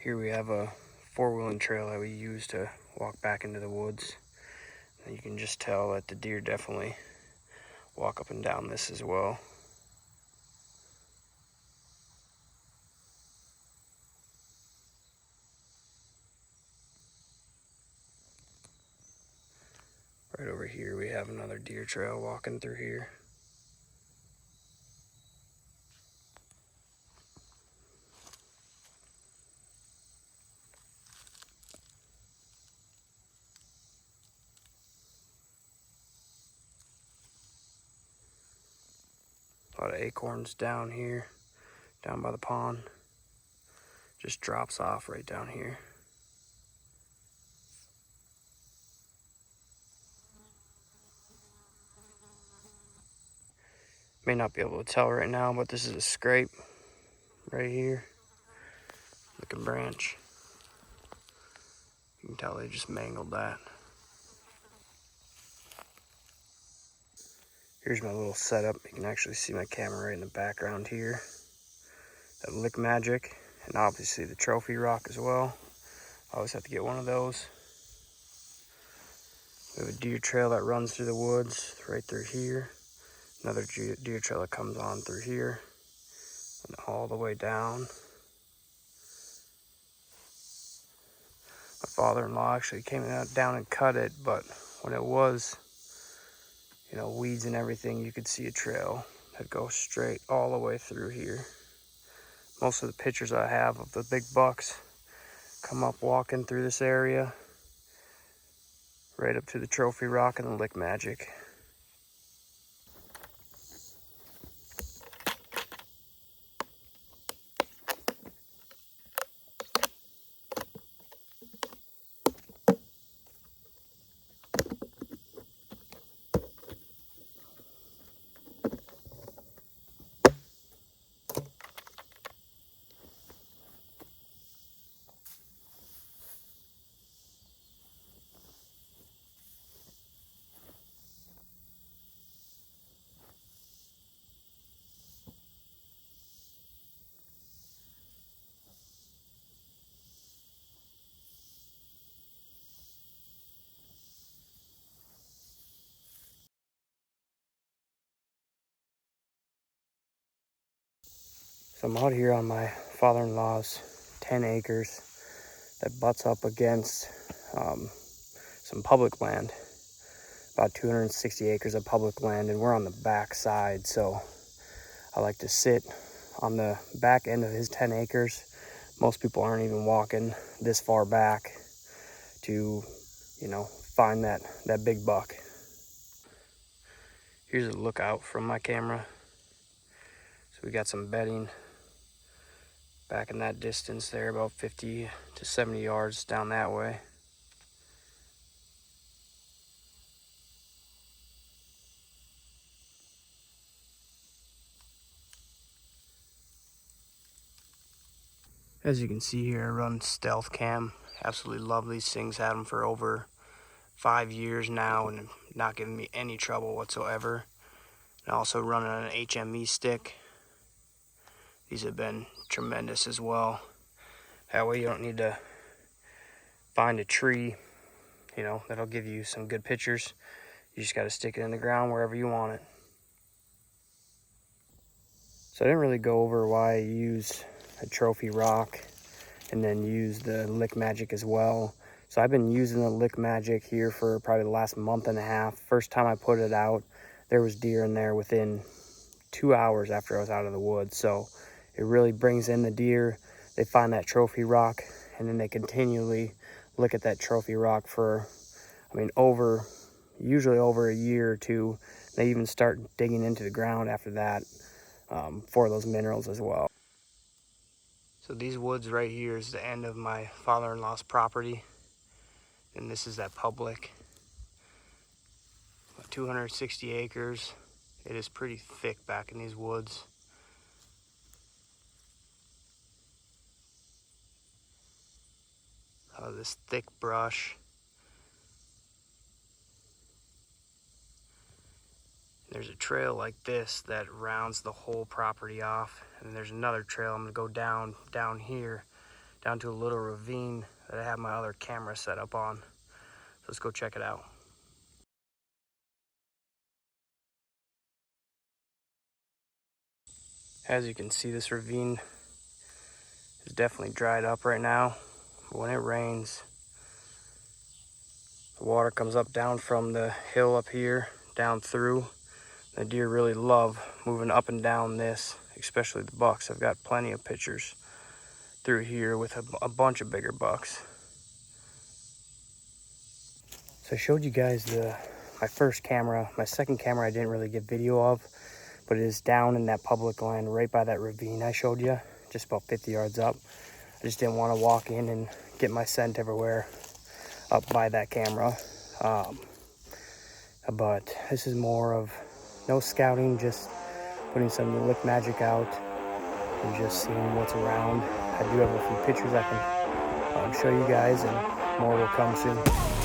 Here we have a four-wheeling trail that we use to walk back into the woods. And you can just tell that the deer definitely walk up and down this as well. Right over here we have another deer trail walking through here. A lot of acorns down here, down by the pond. Just drops off right down here. May not be able to tell right now, but this is a scrape right here. Looking branch. You can tell they just mangled that. Here's my little setup. You can actually see my camera right in the background here. That Lick Magic, and obviously the trophy rock as well. I always have to get one of those. We have a deer trail that runs through the woods right through here. Another deer trail that comes on through here and all the way down. My father-in-law actually came down and cut it, but when it was, weeds and everything, you could see a trail that goes straight all the way through here. Most of the pictures I have of the big bucks come up walking through this area, right up to the trophy rock and the Lick Magic. So I'm out here on my father-in-law's 10 acres that butts up against some public land, about 260 acres of public land, and we're on the back side. So I like to sit on the back end of his 10 acres. Most people aren't even walking this far back to, find that big buck. Here's a lookout from my camera. So we got some bedding back in that distance there, about 50 to 70 yards down that way. As you can see here, I run Stealth Cam. Absolutely love these things. Had them for over 5 years now and not giving me any trouble whatsoever. And also running an HME stick. These have been tremendous as well. That way you don't need to find a tree, that'll give you some good pictures. You just got to stick it in the ground wherever you want it. So I didn't really go over why I use a trophy rock and then use the Lick Magic as well. So I've been using the Lick Magic here for probably the last month and a half. First time I put it out, there was deer in there within 2 hours after I was out of the woods. So it really brings in the deer. They find that trophy rock and then they continually look at that trophy rock for, usually over a year or two. They even start digging into the ground after that for those minerals as well. So these woods right here is the end of my father-in-law's property. And this is that public. 260 acres. It is pretty thick back in these woods. This thick brush. There's a trail like this that rounds the whole property off. And there's another trail I'm gonna go down here down to a little ravine that I have my other camera set up on. So let's go check it out. As you can see, this ravine is definitely dried up right now. But when it rains, the water comes up down from the hill up here, down through. The deer really love moving up and down this, especially the bucks. I've got plenty of pictures through here with a bunch of bigger bucks. So I showed you guys my first camera. My second camera I didn't really get video of, but it is down in that public land right by that ravine I showed you, just about 50 yards up. I just didn't want to walk in and get my scent everywhere up by that camera. But this is more of no scouting, just putting some Lick Magic out and just seeing what's around. I do have a few pictures I can show you guys, and more will come soon.